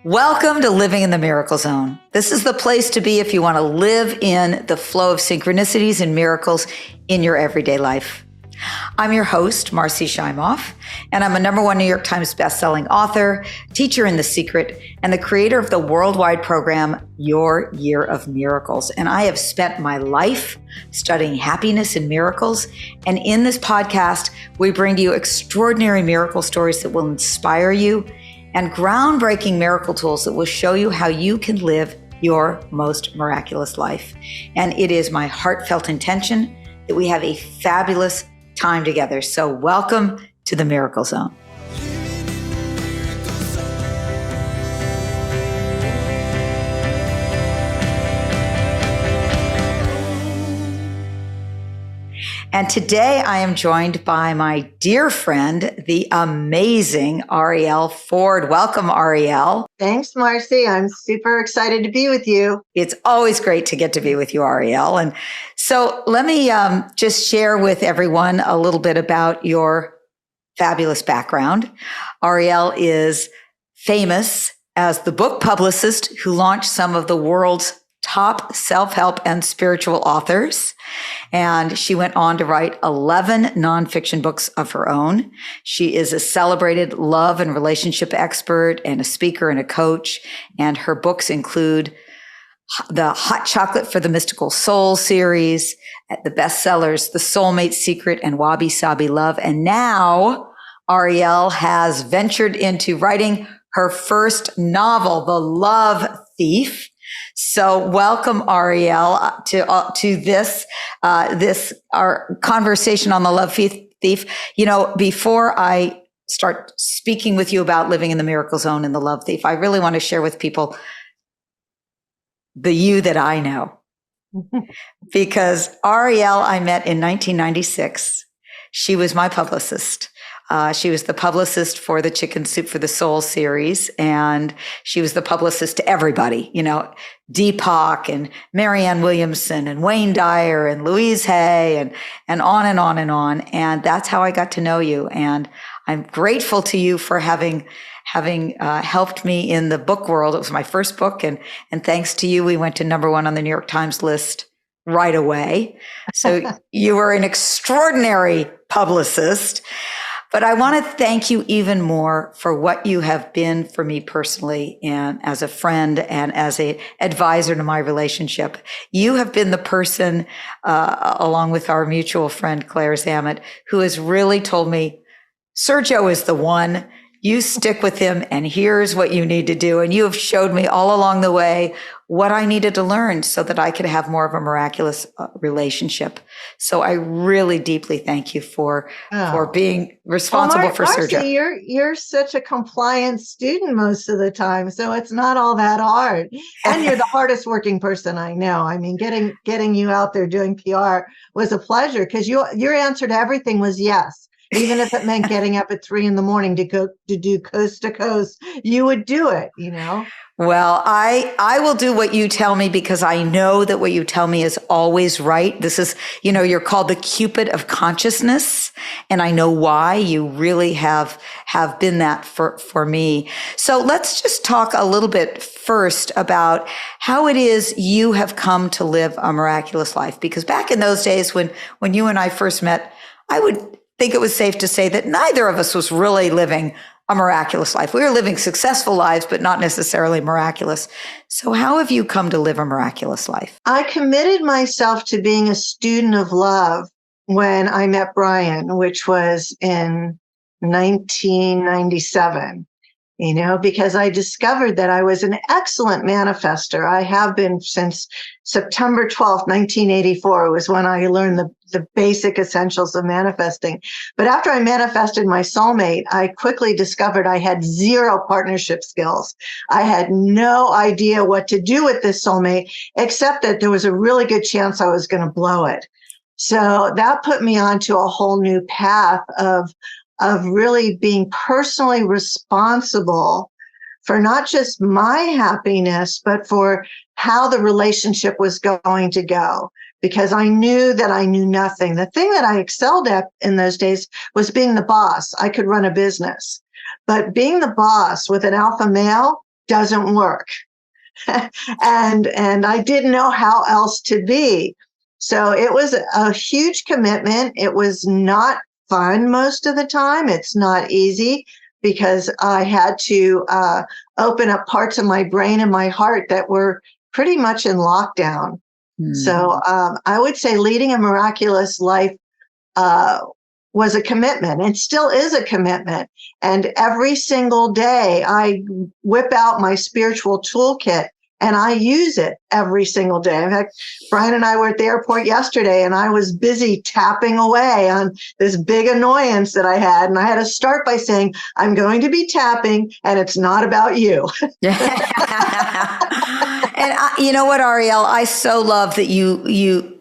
Welcome to Living in the Miracle Zone. This is the place to be if you want to live in the flow of synchronicities and miracles in your everyday life. I'm your host, Marcy Shimoff, and I'm a #1 New York Times bestselling author, teacher in The Secret, and the creator of the worldwide program, Your Year of Miracles. And I have spent my life studying happiness and miracles. And in this podcast, we bring to you extraordinary miracle stories that will inspire you and groundbreaking miracle tools that will show you how you can live your most miraculous life. And it is my heartfelt intention that we have a fabulous time together. So welcome to the Miracle Zone. And today I am joined by my dear friend, the amazing Arielle Ford. Welcome, Arielle. Thanks, Marcy. I'm super excited to be with you. It's always great to get to be with you, Arielle. And so let me just share with everyone a little bit about your fabulous background. Arielle is famous as the book publicist who launched some of the world's top self-help and spiritual authors. And she went on to write 11 nonfiction books of her own. She is a celebrated love and relationship expert and a speaker and a coach. And her books include the Hot Chocolate for the Mystical Soul series, the bestsellers, The Soulmate Secret and Wabi Sabi Love. And now Arielle has ventured into writing her first novel, The Love Thief. So welcome, Arielle, to this our conversation on the Love Thief. You know, before I start speaking with you about living in the Miracle Zone and the Love Thief, I really want to share with people the you that I know. Because Arielle, I met in 1996. She was my publicist. She was the publicist for the Chicken Soup for the Soul series, and she was the publicist to everybody, you know, Deepak and Marianne Williamson and Wayne Dyer and Louise Hay and on and on and on. And that's how I got to know you. And I'm grateful to you for having helped me in the book world. It was my first book, and thanks to you, we went to #1 on the New York Times list right away. So you were an extraordinary publicist. But I want to thank you even more for what you have been for me personally and as a friend and as an advisor to my relationship. You have been the person, along with our mutual friend, Claire Zammit, who has really told me, Sergio is the one. You stick with him and here's what you need to do. And you have showed me all along the way what I needed to learn so that I could have more of a miraculous relationship. So I really deeply thank you for being responsible for Sergio. Marcy, you're such a compliant student most of the time, so it's not all that hard. And you're the hardest working person I know. I mean, getting you out there doing PR was a pleasure because your answer to everything was yes. Even if it meant getting up at 3 a.m. to do coast to coast, you would do it, you know? Well, I will do what you tell me because I know that what you tell me is always right. This is, you know, you're called the Cupid of Consciousness. And I know why you really have been that for me. So let's just talk a little bit first about how it is you have come to live a miraculous life. Because back in those days when you and I first met, I would think it was safe to say that neither of us was really living a miraculous life. We were living successful lives, but not necessarily miraculous. So how have you come to live a miraculous life? I committed myself to being a student of love when I met Brian, which was in 1997. You know, because I discovered that I was an excellent manifester. I have been since September 12th, 1984 was when I learned the basic essentials of manifesting. But after I manifested my soulmate, I quickly discovered I had zero partnership skills. I had no idea what to do with this soulmate, except that there was a really good chance I was going to blow it. So that put me onto a whole new path of really being personally responsible for not just my happiness, but for how the relationship was going to go. Because I knew that I knew nothing. The thing that I excelled at in those days was being the boss. I could run a business. But being the boss with an alpha male, doesn't work. and I didn't know how else to be. So it was a huge commitment. It was not fun most of the time. It's not easy because I had to open up parts of my brain and my heart that were pretty much in lockdown. So I would say leading a miraculous life was a commitment and still is a commitment. And every single day I whip out my spiritual toolkit and I use it every single day. In fact, Brian and I were at the airport yesterday and I was busy tapping away on this big annoyance that I had. And I had to start by saying, I'm going to be tapping and it's not about you. And you know what, Arielle, I so love that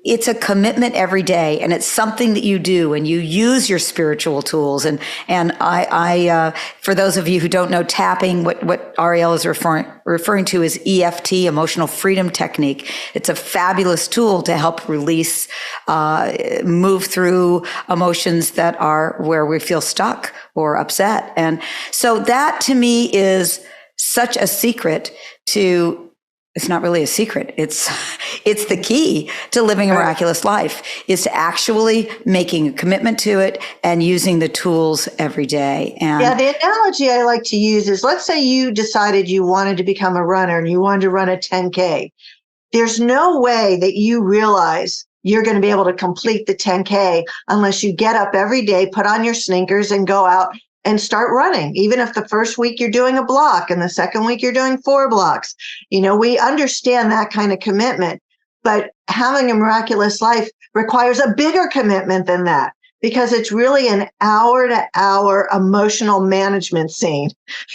it's a commitment every day and it's something that you do and you use your spiritual tools. And I for those of you who don't know tapping, what Arielle is referring to is EFT, emotional freedom technique. It's a fabulous tool to help release, move through emotions that are where we feel stuck or upset. And so that to me is such a secret to, it's not really a secret. It's the key to living a miraculous life is to actually making a commitment to it and using the tools every day. And yeah, the analogy I like to use is, let's say you decided you wanted to become a runner and you wanted to run a 10K. There's no way that you realize you're going to be able to complete the 10K unless you get up every day, put on your sneakers and go out and start running. Even if the first week you're doing a block and the second week you're doing 4 blocks, we understand that kind of commitment, but having a miraculous life requires a bigger commitment than that because it's really an hour-to-hour emotional management scene,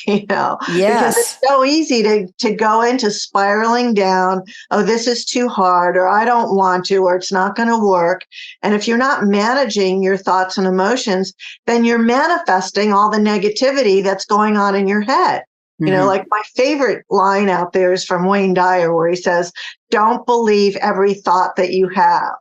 Yes. Because it's so easy to go into spiraling down, oh, this is too hard, or I don't want to, or it's not going to work. And if you're not managing your thoughts and emotions, then you're manifesting all the negativity that's going on in your head. Like my favorite line out there is from Wayne Dyer, where he says, don't believe every thought that you have.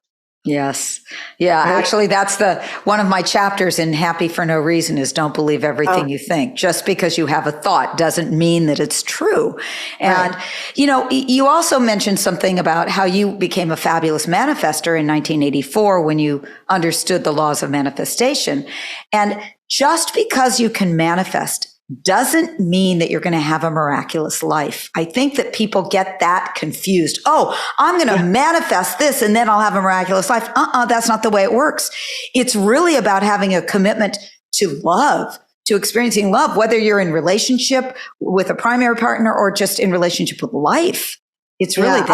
Yes. Yeah. Right. Actually, that's one of my chapters in Happy for No Reason is don't believe everything you think. Just because you have a thought doesn't mean that it's true. And, you also mentioned something about how you became a fabulous manifester in 1984 when you understood the laws of manifestation. And just because you can manifest doesn't mean that you're going to have a miraculous life. I think that people get that confused. Oh, I'm going to manifest this and then I'll have a miraculous life. That's not the way it works. It's really about having a commitment to love, to experiencing love, whether you're in relationship with a primary partner or just in relationship with life. It's really that.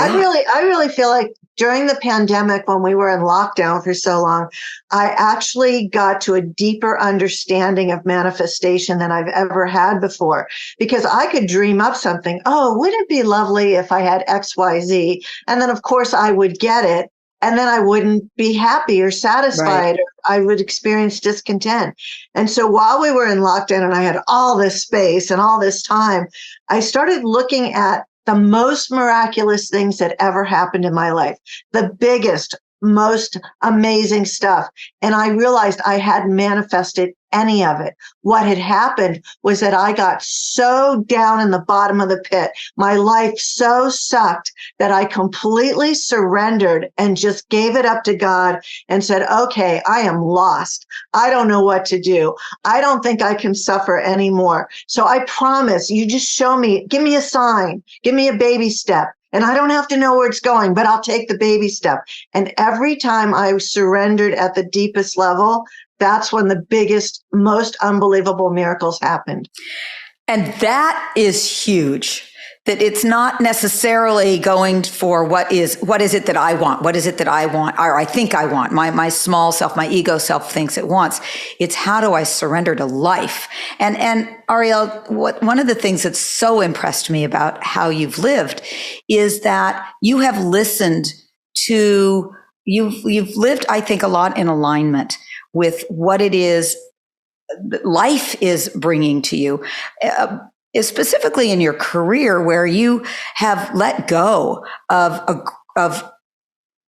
I really feel like during the pandemic, when we were in lockdown for so long, I actually got to a deeper understanding of manifestation than I've ever had before, because I could dream up something. Oh, wouldn't it be lovely if I had XYZ? And then, of course, I would get it. And then I wouldn't be happy or satisfied. Right. Or I would experience discontent. And so while we were in lockdown and I had all this space and all this time, I started looking at the most miraculous things that ever happened in my life, the biggest, most amazing stuff. And I realized I hadn't manifested any of it. What had happened was that I got so down in the bottom of the pit. My life so sucked that I completely surrendered and just gave it up to God and said, okay, I am lost. I don't know what to do. I don't think I can suffer anymore. So I promise you just show me, give me a sign, give me a baby step. And I don't have to know where it's going, but I'll take the baby step. And every time I surrendered at the deepest level, that's when the biggest, most unbelievable miracles happened. And that is huge. That it's not necessarily going for what is it that I want? What is it that I want? Or I think I want. My small self, my ego self thinks it wants. It's how do I surrender to life? And Arielle, one of the things that's so impressed me about how you've lived is that you have listened to, you've lived, I think, a lot in alignment with what it is life is bringing to you. Specifically in your career, where you have let go of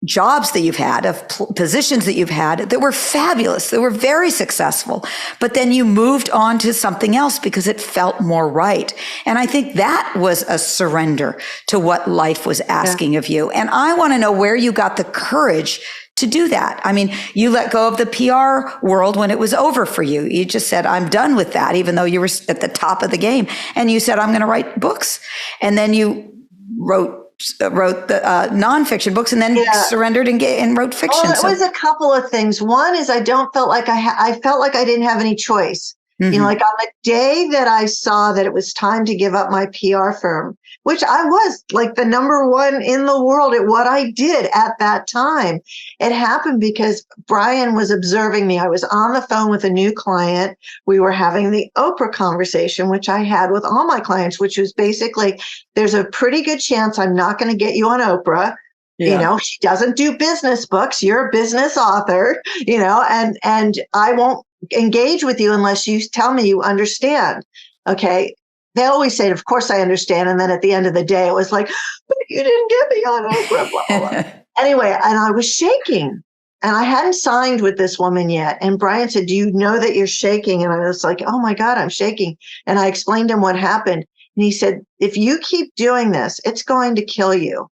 jobs that you've had, of positions that you've had that were fabulous, that were very successful, but then you moved on to something else because it felt more right. And I think that was a surrender to what life was asking of you. And I want to know where you got the courage to do that. I mean, you let go of the PR world when it was over for you. You just said, I'm done with that, even though you were at the top of the game. And you said, I'm going to write books. And then you wrote the nonfiction books, and then surrendered and wrote fiction. Well, it was a couple of things. One is I felt like I felt like I didn't have any choice. Mm-hmm. You know, like on the day that I saw that it was time to give up my PR firm, which I was like the number one in the world at what I did at that time. It happened because Brian was observing me. I was on the phone with a new client. We were having the Oprah conversation, which I had with all my clients, which was basically, there's a pretty good chance I'm not going to get you on Oprah. Yeah. You know, she doesn't do business books. You're a business author, you know, and I won't engage with you unless you tell me you understand. Okay. They always say, of course I understand. And then at the end of the day, it was like, but you didn't get me on Oprah, blah, blah, blah. Anyway, and I was shaking and I hadn't signed with this woman yet. And Brian said, do you know that you're shaking? And I was like, oh my God, I'm shaking. And I explained to him what happened. And he said, if you keep doing this, it's going to kill you.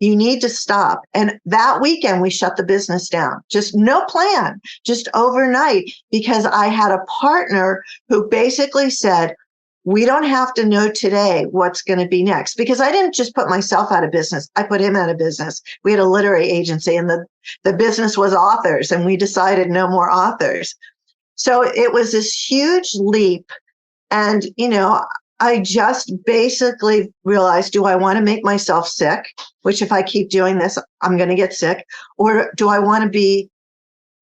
You need to stop. And that weekend, we shut the business down. Just no plan, just overnight, because I had a partner who basically said, we don't have to know today what's going to be next. Because I didn't just put myself out of business. I put him out of business. We had a literary agency and the business was authors, and we decided no more authors. So it was this huge leap. And, you know, I just basically realized, do I want to make myself sick? Which if I keep doing this, I'm going to get sick. Or do I want to be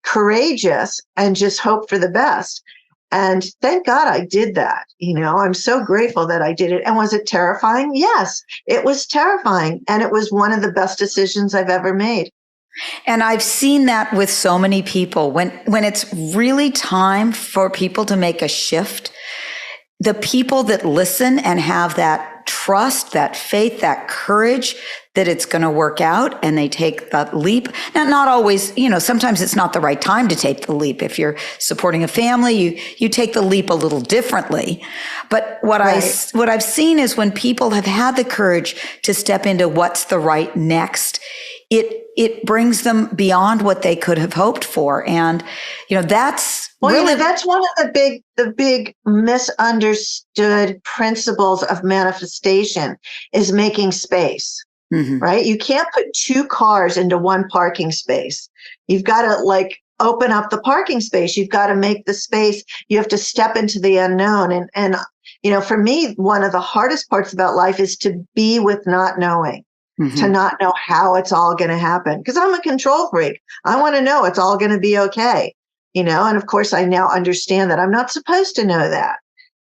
courageous and just hope for the best? And thank God I did that. You know, I'm so grateful that I did it. And was it terrifying? Yes, it was terrifying. And it was one of the best decisions I've ever made. And I've seen that with so many people. When it's really time for people to make a shift, the people that listen and have that trust, that faith, that courage that it's going to work out, and they take that leap. Now, not always, you know, sometimes it's not the right time to take the leap. If you're supporting a family, you take the leap a little differently. But what I've seen is when people have had the courage to step into what's the right next, it brings them beyond what they could have hoped for. And, you know, that's really, that's one of the big misunderstood principles of manifestation is making space, right? You can't put two cars into one parking space. You've got to like open up the parking space. You've got to make the space. You have to step into the unknown. And, you know, for me, one of the hardest parts about life is to be with not knowing. To not know how it's all going to happen. Because I'm a control freak. I want to know it's all going to be okay. You know, and of course I now understand that I'm not supposed to know that.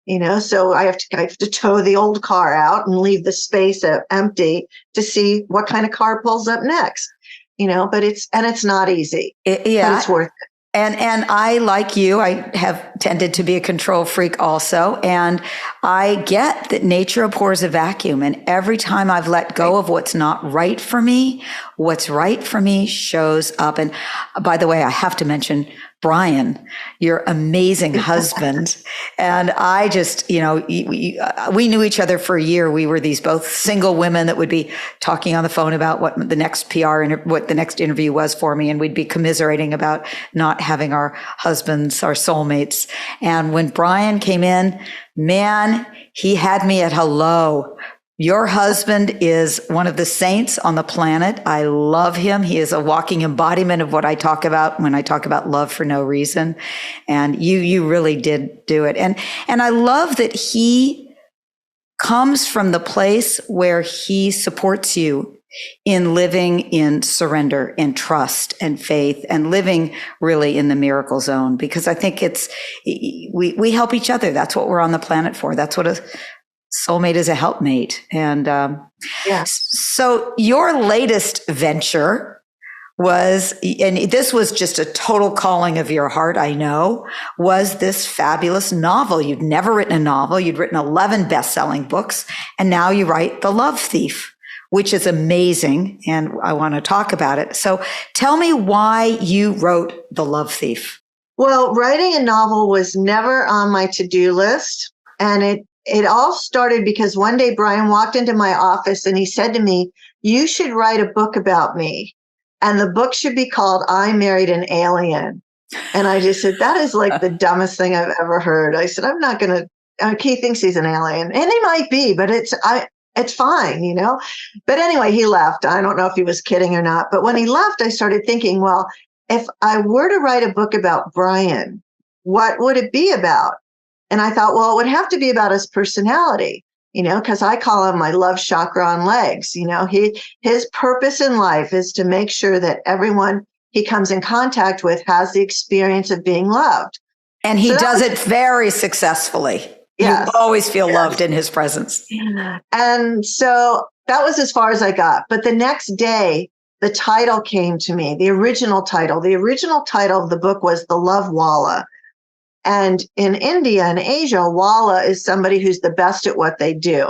You know, so I have to tow the old car out and leave the space empty to see what kind of car pulls up next. You know, but it's not easy. But it's worth it. And I, like you, I have tended to be a control freak also. And I get that nature abhors a vacuum. And every time I've let go of what's not right for me, what's right for me shows up. And by the way, I have to mention Brian, your amazing husband. And I just, you know, we knew each other for a year. We were these both single women that would be talking on the phone about what the next what the next interview was for me. And we'd be commiserating about not having our husbands, our soulmates. And when Brian came in, man, he had me at hello. Your husband is one of the saints on the planet. I love him. He is a walking embodiment of what I talk about when I talk about love for no reason. And you really did do it. And I love that he comes from the place where he supports you in living in surrender and trust and faith and living really in the miracle zone, because I think we help each other. That's what we're on the planet for. That's what a soulmate is, a helpmate. And so your latest venture was, and this was just a total calling of your heart, I know, was this fabulous novel. You'd never written a novel. You'd written 11 best-selling books, and now you write The Love Thief, which is amazing. And I want to talk about it. So tell me why you wrote The Love Thief. Well, writing a novel was never on my to-do list. And it all started because one day Brian walked into my office and he said to me, "You should write a book about me. And the book should be called I Married an Alien." And I just said, that is like the dumbest thing I've ever heard. I said, I'm not going to, Keith thinks he's an alien, and he might be, but it's fine, you know? But anyway, he left. I don't know if he was kidding or not. But when he left, I started thinking, well, if I were to write a book about Brian, what would it be about? And I thought, well, it would have to be about his personality, you know, because I call him my love chakra on legs. You know, his purpose in life is to make sure that everyone he comes in contact with has the experience of being loved. And he does it very successfully. Yes. You always feel loved in his presence. And so that was as far as I got. But the next day, the title came to me, the original title. The original title of the book was The Love Walla. And in India and Asia, Walla is somebody who's the best at what they do.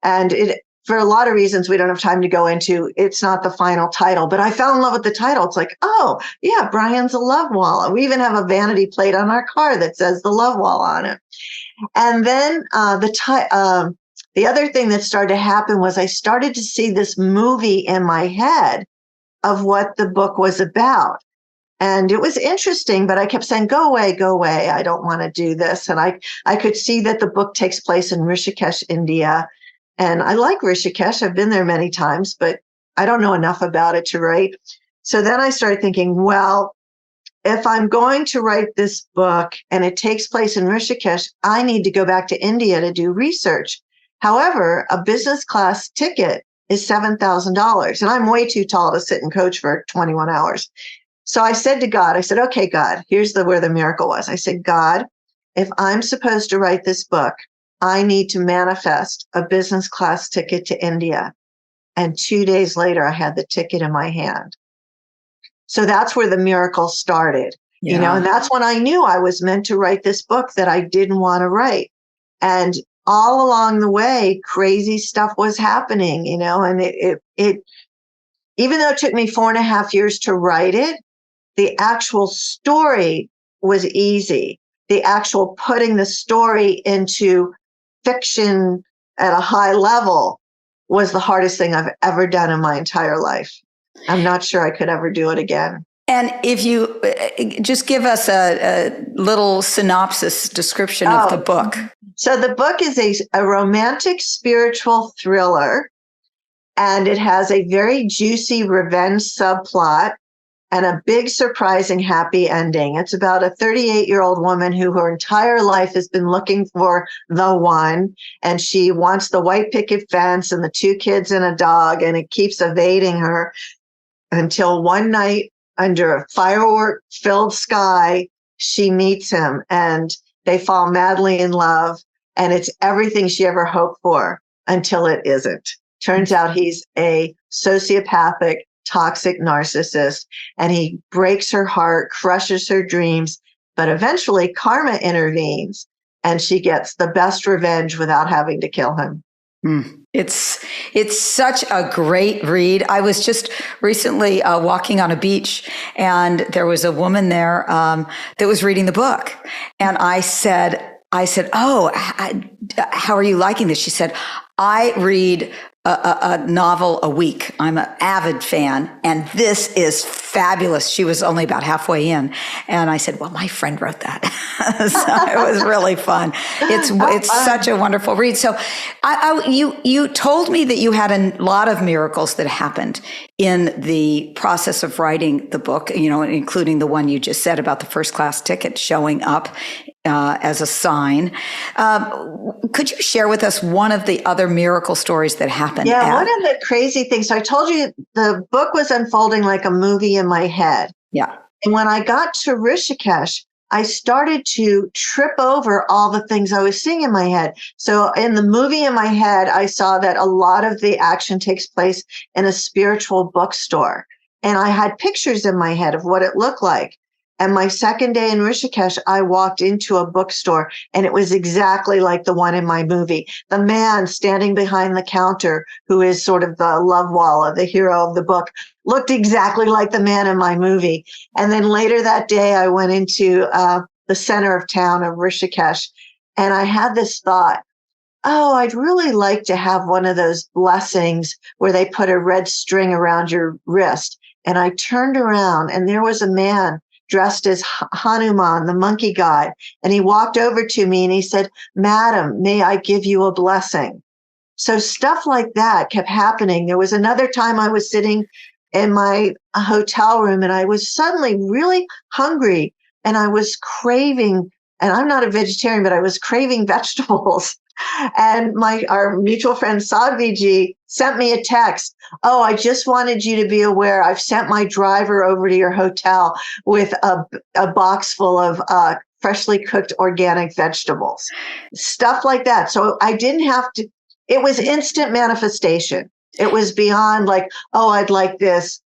And for a lot of reasons we don't have time to go into, it's not the final title, but I fell in love with the title. It's like, oh, yeah, Brian's a love walla. We even have a vanity plate on our car that says the love walla on it. And then the other thing that started to happen was I started to see this movie in my head of what the book was about. And it was interesting, but I kept saying, go away. I don't want to do this. And I could see that the book takes place in Rishikesh, India. And I like Rishikesh. I've been there many times, but I don't know enough about it to write. So then I started thinking, well, if I'm going to write this book and it takes place in Rishikesh, I need to go back to India to do research. However, a business class ticket is $7,000, and I'm way too tall to sit and coach for 21 hours. So I said to God, I said, okay, God, here's where the miracle was. I said, God, if I'm supposed to write this book, I need to manifest a business class ticket to India. And 2 days later, I had the ticket in my hand. So that's where the miracle started, you know, and that's when I knew I was meant to write this book that I didn't want to write. And all along the way, crazy stuff was happening, you know, and it even though it took me 4.5 years to write it, the actual story was easy. The actual putting the story into fiction at a high level was the hardest thing I've ever done in my entire life. I'm not sure I could ever do it again. And if you just give us a little synopsis description of the book. So the book is a romantic spiritual thriller, and it has a very juicy revenge subplot and a big, surprising, happy ending. It's about a 38-year-old woman who her entire life has been looking for the one, and she wants the white picket fence and the 2 kids and a dog, and it keeps evading her until one night under a firework-filled sky, she meets him, and they fall madly in love, and it's everything she ever hoped for until it isn't. Turns out he's a sociopathic, toxic narcissist, and he breaks her heart, crushes her dreams, but eventually karma intervenes and she gets the best revenge without having to kill him. It's such a great read. I was just recently walking on a beach, and there was a woman there that was reading the book, and I said, "Oh, how are you liking this?" She said, "I read a novel a week. I'm an avid fan, and this is fabulous." She was only about halfway in, and I said, "Well, my friend wrote that." So it was really fun. It's such a wonderful read. So you told me that you had a lot of miracles that happened in the process of writing the book, you know, including the one you just said about the first class ticket showing up as a sign. Could you share with us one of the other miracle stories that happened? Yeah, one of the crazy things. So I told you the book was unfolding like a movie in my head. Yeah. And when I got to Rishikesh, I started to trip over all the things I was seeing in my head. So in the movie in my head, I saw that a lot of the action takes place in a spiritual bookstore. And I had pictures in my head of what it looked like. And my second day in Rishikesh, I walked into a bookstore and it was exactly like the one in my movie. The man standing behind the counter, who is sort of the love walla, the hero of the book, looked exactly like the man in my movie. And then later that day, I went into the center of town of Rishikesh, and I had this thought, oh, I'd really like to have one of those blessings where they put a red string around your wrist. And I turned around and there was a man dressed as Hanuman, the monkey god. And he walked over to me and he said, "Madam, may I give you a blessing?" So stuff like that kept happening. There was another time I was sitting in my hotel room and I was suddenly really hungry and I was craving, and I'm not a vegetarian, but I was craving vegetables. And our mutual friend Sadhviji sent me a text. "Oh, I just wanted you to be aware. I've sent my driver over to your hotel with a box full of freshly cooked organic vegetables." Stuff like that. So I didn't have to, it was instant manifestation. It was beyond like, oh, I'd like this.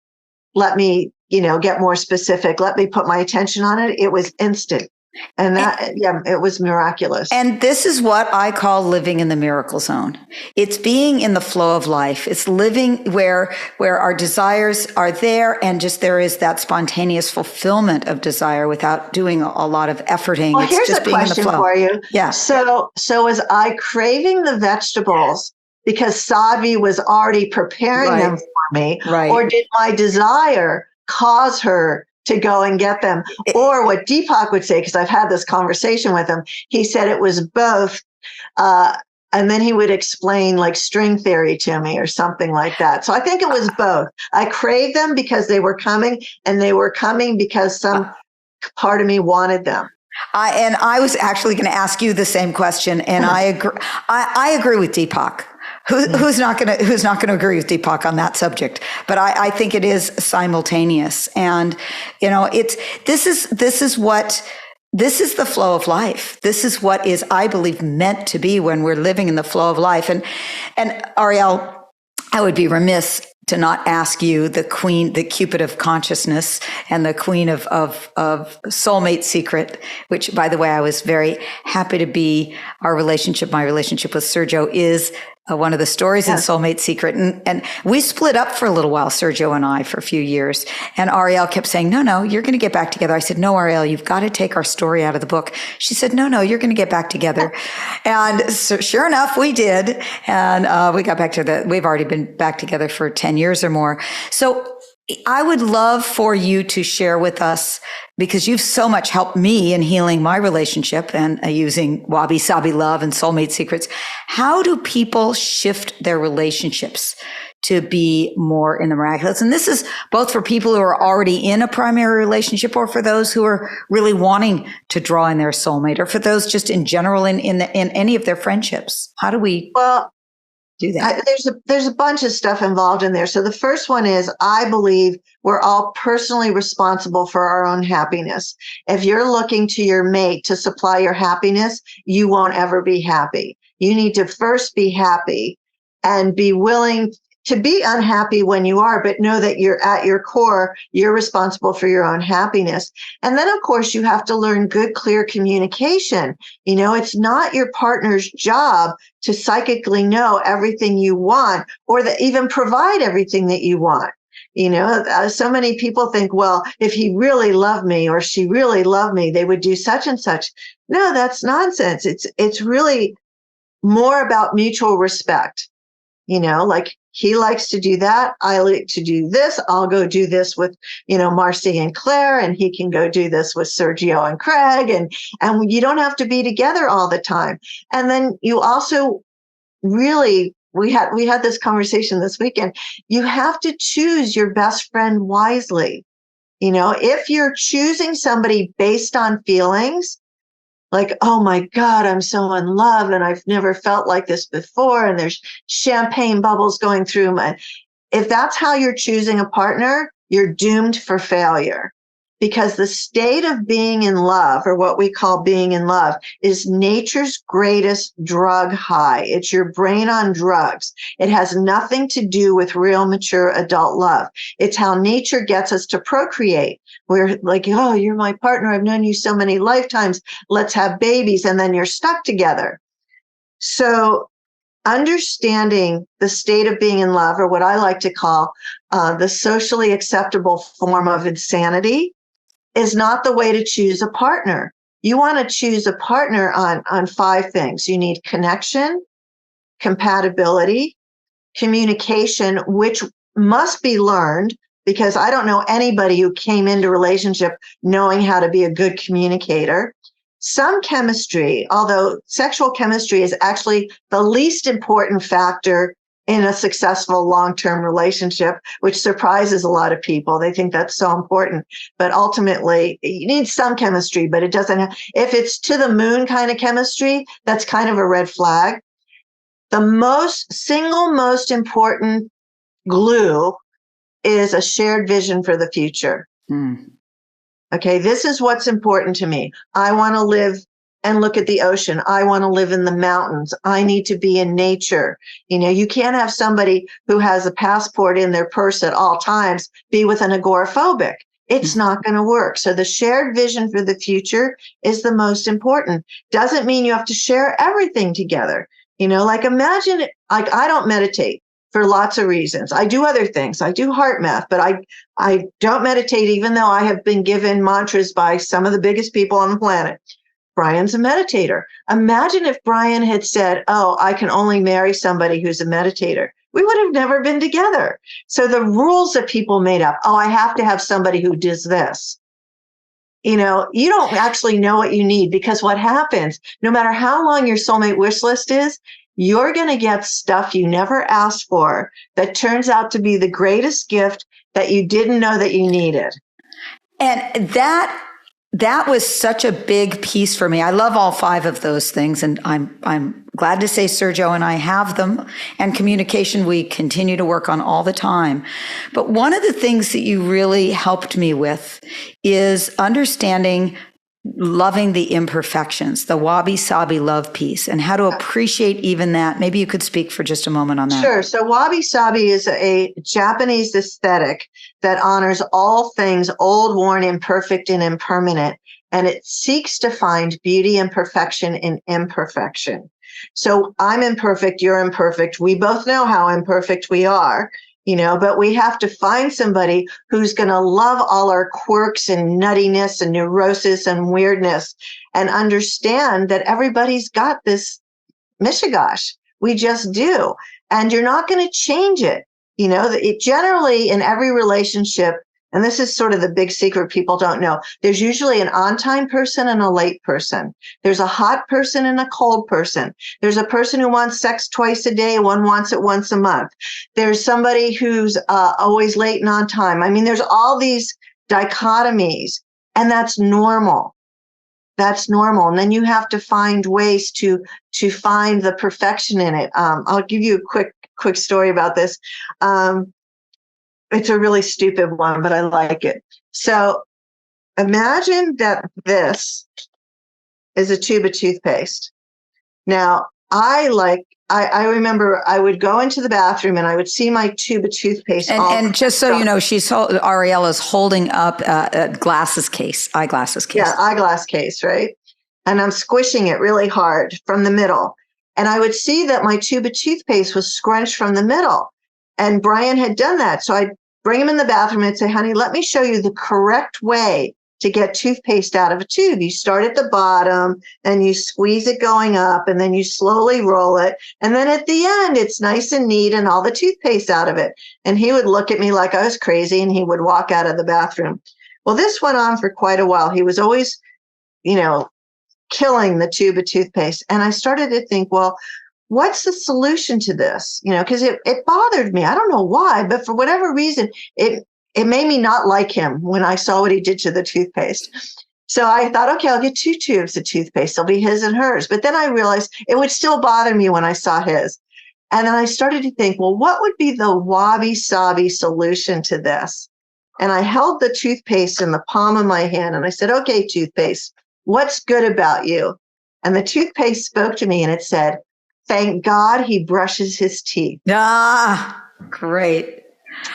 Let me, get more specific. Let me put my attention on it. It was instant. And that, it was miraculous. And this is what I call living in the miracle zone. It's being in the flow of life. It's living where our desires are there, and just there is that spontaneous fulfillment of desire without doing a lot of efforting. Well, it's here's just a being question in the flow. for you. Yeah. So was I craving the vegetables because Sadhvi was already preparing them for me? Right. Or did my desire cause her to go and get them? Or what Deepak would say, because I've had this conversation with him, he said it was both. And then he would explain like string theory to me or something like that. So I think it was both. I craved them because they were coming, and they were coming because some part of me wanted them. I was actually going to ask you the same question, and I agree. I agree with Deepak. Who's not going to agree with Deepak on that subject? But I think it is simultaneous, and this is the flow of life. This is what is, I believe, meant to be when we're living in the flow of life. And Arielle, I would be remiss to not ask you, the Cupid of Consciousness and the queen of Soulmate Secret, which, by the way, I was very happy to be. My relationship with Sergio is one of the stories in Soulmate Secret. And we split up for a little while, Sergio and I, for a few years. And Arielle kept saying, no, you're going to get back together. I said, no, Arielle, you've got to take our story out of the book. She said, no, you're going to get back together. And so, sure enough, we did. And we got back to we've already been back together for 10 years or more. So I would love for you to share with us, because you've so much helped me in healing my relationship and using Wabi Sabi Love and Soulmate Secrets. How do people shift their relationships to be more in the miraculous? And this is both for people who are already in a primary relationship, or for those who are really wanting to draw in their soulmate, or for those just in general in any of their friendships. How do we do that? There's a bunch of stuff involved in there. So the first one is, I believe we're all personally responsible for our own happiness. If you're looking to your mate to supply your happiness, you won't ever be happy. You need to first be happy and be willing to be unhappy when you are, but know that you're at your core, you're responsible for your own happiness. And then, of course, you have to learn good, clear communication. It's not your partner's job to psychically know everything you want, or even provide everything that you want. So many people think, well, if he really loved me or she really loved me, they would do such and such. No, that's nonsense. It's really more about mutual respect. Like, he likes to do that. I like to do this. I'll go do this with, Marcy and Claire, and he can go do this with Sergio and Craig. And you don't have to be together all the time. And then you also really, we had this conversation this weekend. You have to choose your best friend wisely. If you're choosing somebody based on feelings, like, oh my God, I'm so in love and I've never felt like this before, and there's champagne bubbles going through if that's how you're choosing a partner, you're doomed for failure. because the state of being in love, or what we call being in love, is nature's greatest drug high. It's your brain on drugs. It has nothing to do with real mature adult love. It's how nature gets us to procreate. We're like, oh, you're my partner. I've known you so many lifetimes. Let's have babies. And then you're stuck together. So understanding the state of being in love, or what I like to call the socially acceptable form of insanity, is not the way to choose a partner. You want to choose a partner on 5 things. You need connection, compatibility, communication, which must be learned, because I don't know anybody who came into a relationship knowing how to be a good communicator. Some chemistry, although sexual chemistry is actually the least important factor in a successful long-term relationship, which surprises a lot of people. They think that's so important. But ultimately, you need some chemistry, but it doesn't if it's to the moon kind of chemistry, that's kind of a red flag. The single most important glue is a shared vision for the future. Okay, this is what's important to me. I want to live and look at the ocean. I want to live in the mountains. I need to be in nature. You can't have somebody who has a passport in their purse at all times be with an agoraphobic. It's not going to work. So the shared vision for the future is the most important. Doesn't mean you have to share everything together. Like imagine, like I don't meditate for lots of reasons. I do other things. I do heart math, but I don't meditate, even though I have been given mantras by some of the biggest people on the planet. Brian's a meditator. Imagine if Brian had said, oh, I can only marry somebody who's a meditator. We would have never been together. So the rules that people made up, oh, I have to have somebody who does this. You don't actually know what you need, because what happens, no matter how long your soulmate wish list is, you're going to get stuff you never asked for that turns out to be the greatest gift that you didn't know that you needed. And that was such a big piece for me. I love all 5 of those things, and I'm glad to say Sergio and I have them, and communication we continue to work on all the time. But one of the things that you really helped me with is understanding loving the imperfections, the Wabi Sabi Love piece, and how to appreciate even that. Maybe you could speak for just a moment on that. Sure. So Wabi Sabi is a Japanese aesthetic that honors all things old, worn, imperfect, and impermanent. And it seeks to find beauty and perfection in imperfection. So I'm imperfect, you're imperfect. We both know how imperfect we are. But we have to find somebody who's going to love all our quirks and nuttiness and neurosis and weirdness, and understand that everybody's got this mishigosh. We just do. And you're not going to change it. It generally in every relationship, and this is sort of the big secret people don't know, there's usually an on-time person and a late person. There's a hot person and a cold person. There's a person who wants sex twice a day, one wants it once a month. There's somebody who's always late and on time. I mean, there's all these dichotomies, and that's normal. That's normal. And then you have to find ways to find the perfection in it. I'll give you a quick story about this. It's a really stupid one, but I like it. So imagine that this is a tube of toothpaste. Now, I remember I would go into the bathroom and I would see my tube of toothpaste. And just so you know, Arielle is holding up a eyeglasses case. Yeah, eyeglass case, right? And I'm squishing it really hard from the middle. And I would see that my tube of toothpaste was scrunched from the middle. And Brian had done that. So I'd bring him in the bathroom and say, honey, let me show you the correct way to get toothpaste out of a tube. You start at the bottom and you squeeze it going up, and then you slowly roll it. And then at the end, it's nice and neat and all the toothpaste out of it. And he would look at me like I was crazy, and he would walk out of the bathroom. Well, this went on for quite a while. He was always, killing the tube of toothpaste. And I started to think, well, what's the solution to this? Because it bothered me. I don't know why, but for whatever reason, it made me not like him when I saw what he did to the toothpaste. So I thought, okay, I'll get 2 tubes of toothpaste. They'll be his and hers. But then I realized it would still bother me when I saw his. And then I started to think, well, what would be the Wabi Sabi solution to this? And I held the toothpaste in the palm of my hand and I said, okay, toothpaste, what's good about you? And the toothpaste spoke to me and it said, thank God he brushes his teeth. Ah, great.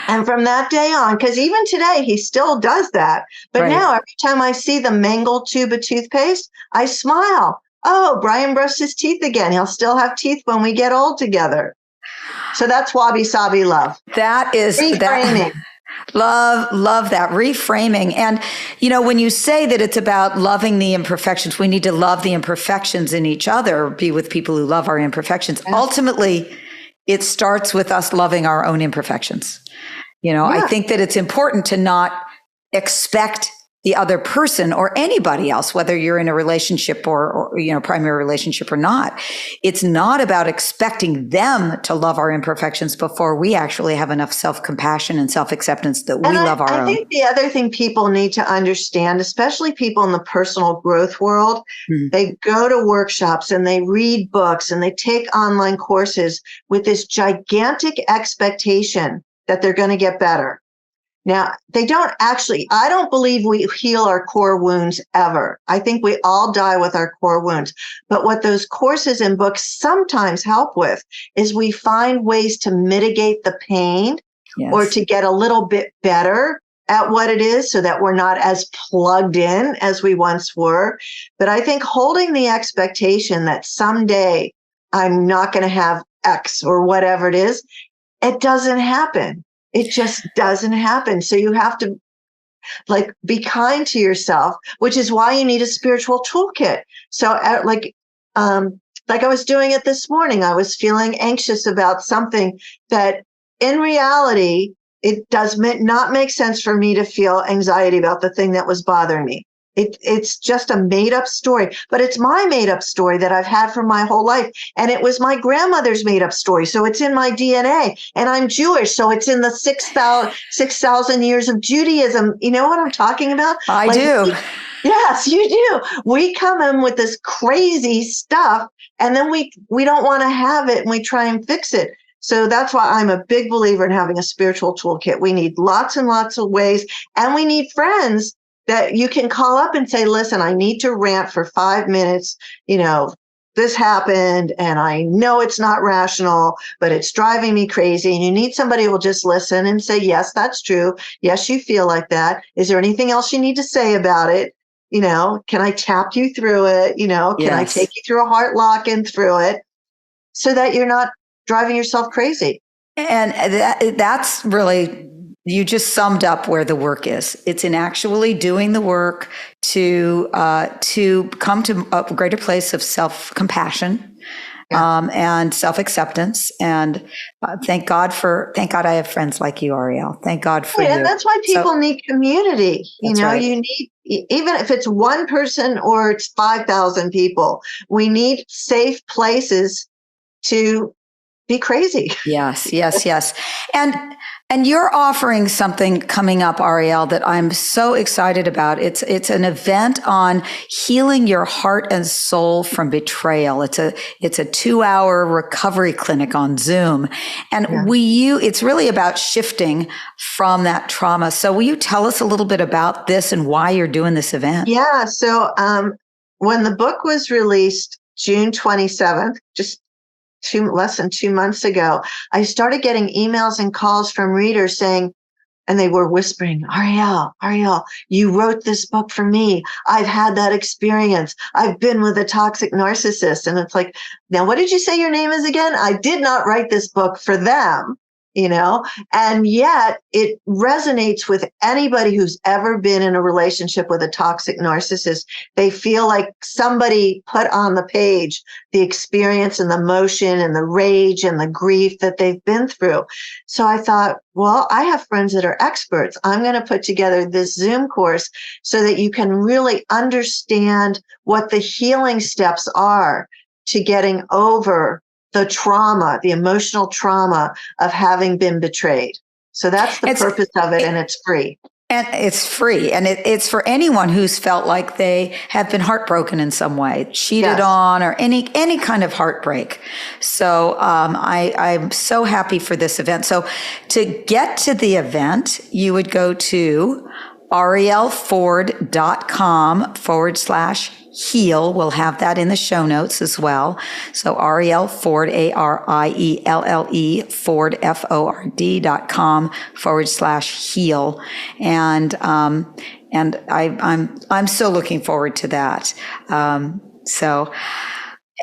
And from that day on, because even today he still does that. But Right. now every time I see the mangled tube of toothpaste, I smile. Oh, Brian brushed his teeth again. He'll still have teeth when we get old together. So that's Wabi Sabi Love. That is reframing. Love that reframing. And, you know, when you say that it's about loving the imperfections, we need to love the imperfections in each other, be with people who love our imperfections. Yes. Ultimately, it starts with us loving our own imperfections. You know, I think that it's important to not expect the other person or anybody else, whether you're in a relationship or, you know, primary relationship or not. It's not about expecting them to love our imperfections before we actually have enough self-compassion and self-acceptance that we love our own. I think the other thing people need to understand, especially people in the personal growth world, they go to workshops and they read books and they take online courses with this gigantic expectation that they're going to get better. Now, they don't actually, I don't believe we heal our core wounds ever. I think we all die with our core wounds. But what those courses and books sometimes help with is we find ways to mitigate the pain or to get a little bit better at what it is so that we're not as plugged in as we once were. But I think holding the expectation that someday I'm not going to have X or whatever it is, it doesn't happen. It just doesn't happen. So you have to be kind to yourself, which is why you need a spiritual toolkit. So like I was doing it this morning, I was feeling anxious about something that in reality, it does not make sense for me to feel anxiety about the thing that was bothering me. It's just a made up story, but it's my made up story that I've had for my whole life. And it was my grandmother's made up story. So it's in my DNA, and I'm Jewish. So it's in the 6,000 years of Judaism. You know what I'm talking about? I do. Yes, you do. We come in with this crazy stuff and then we don't want to have it and we try and fix it. So that's why I'm a big believer in having a spiritual toolkit. We need lots and lots of ways, and we need friends that you can call up and say, listen, I need to rant for 5 minutes. You know, this happened and I know it's not rational, but it's driving me crazy. And you need somebody who will just listen and say, yes, that's true. Yes, you feel like that. Is there anything else you need to say about it? You know, can I tap you through it? You know, can I take you through a heart lock-in through it so that you're not driving yourself crazy? And that's really, you just summed up where the work is. It's in actually doing the work to come to a greater place of self-compassion and self-acceptance. And thank God I have friends like you, Arielle. Thank God for you. And that's why people need community. You know, you need, even if it's one person or it's 5,000 people, we need safe places to be crazy. Yes. And you're offering something coming up, Arielle, that I'm so excited about. It's an event on healing your heart and soul from betrayal. It's a 2-hour recovery clinic on Zoom. And it's really about shifting from that trauma. So will you tell us a little bit about this and why you're doing this event? Yeah. So when the book was released June 27th, just less than 2 months ago, I started getting emails and calls from readers saying, and they were whispering, Arielle, you wrote this book for me. I've had that experience. I've been with a toxic narcissist. And it's like, now, what did you say your name is again? I did not write this book for them, you know, and yet it resonates with anybody who's ever been in a relationship with a toxic narcissist. They feel like somebody put on the page the experience and the emotion and the rage and the grief that they've been through. So I thought, well, I have friends that are experts. I'm going to put together this Zoom course so that you can really understand what the healing steps are to getting over the trauma, the emotional trauma of having been betrayed. So that's the purpose of it, and it's free. And it's free. And it's for anyone who's felt like they have been heartbroken in some way, cheated on, or any kind of heartbreak. So I'm so happy for this event. So to get to the event, you would go to arielleford.com/heal. We'll have that in the show notes as well. So Arielle Ford, ARIELLE Ford, FORD.com/heal. And I'm so looking forward to that. And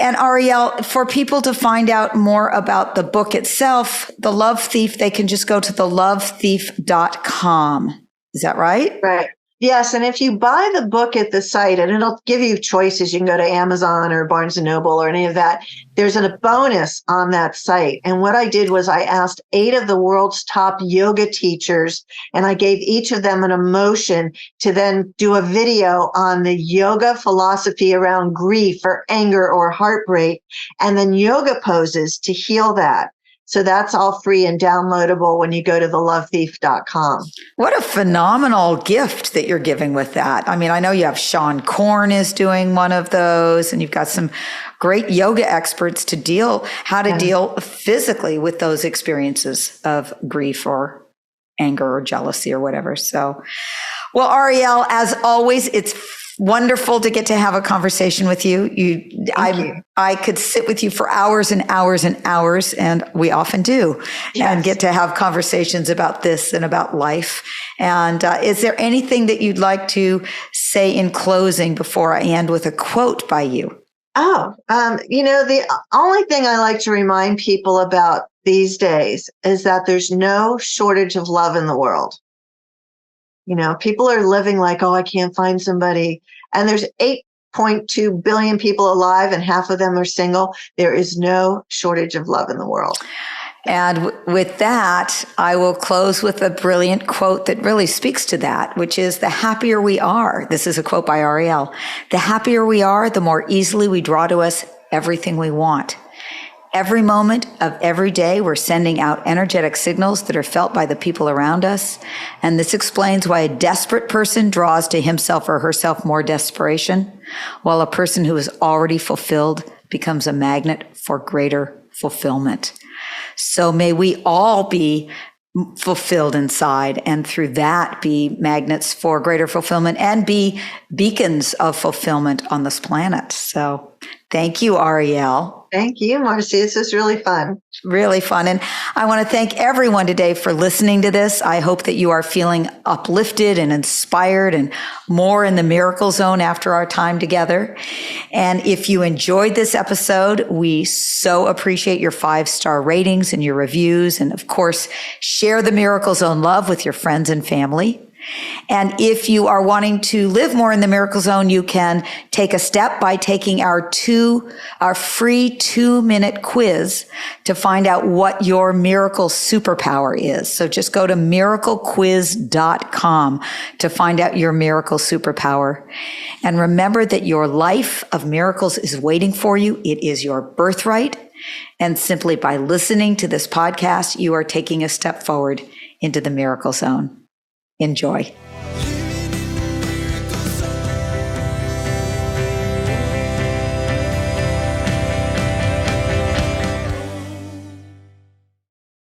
Arielle, for people to find out more about the book itself, The Love Thief, they can just go to thelovethief.com. Is that right? Right. Yes. And if you buy the book at the site, and it'll give you choices, you can go to Amazon or Barnes and Noble or any of that. There's a bonus on that site. And what I did was I asked 8 of the world's top yoga teachers, and I gave each of them an emotion to then do a video on the yoga philosophy around grief or anger or heartbreak, and then yoga poses to heal that. So that's all free and downloadable when you go to thelovethief.com. What a phenomenal gift that you're giving with that. I mean, I know you have Sean Korn is doing one of those, and you've got some great yoga experts to deal physically with those experiences of grief or anger or jealousy or whatever. So, well, Arielle, as always, it's wonderful to get to have a conversation with you. I could sit with you for hours and hours and hours, and we often do, and get to have conversations about this and about life. And is there anything that you'd like to say in closing before I end with a quote by you? The only thing I like to remind people about these days is that there's no shortage of love in the world. People are living like, I can't find somebody. And there's 8.2 billion people alive and half of them are single. There is no shortage of love in the world. And with that, I will close with a brilliant quote that really speaks to that, which is, the happier we are. This is a quote by Arielle. The happier we are, the more easily we draw to us everything we want. Every moment of every day, we're sending out energetic signals that are felt by the people around us. And this explains why a desperate person draws to himself or herself more desperation, while a person who is already fulfilled becomes a magnet for greater fulfillment. So may we all be fulfilled inside, and through that be magnets for greater fulfillment and be beacons of fulfillment on this planet. So thank you, Arielle. Thank you, Marcy. This is really fun. Really fun. And I want to thank everyone today for listening to this. I hope that you are feeling uplifted and inspired and more in the miracle zone after our time together. And if you enjoyed this episode, we so appreciate your 5-star ratings and your reviews. And of course, share the Miracle Zone love with your friends and family. And if you are wanting to live more in the miracle zone, you can take a step by taking our free 2-minute quiz to find out what your miracle superpower is. So just go to miraclequiz.com to find out your miracle superpower. And remember that your life of miracles is waiting for you. It is your birthright. And simply by listening to this podcast, you are taking a step forward into the miracle zone. Enjoy.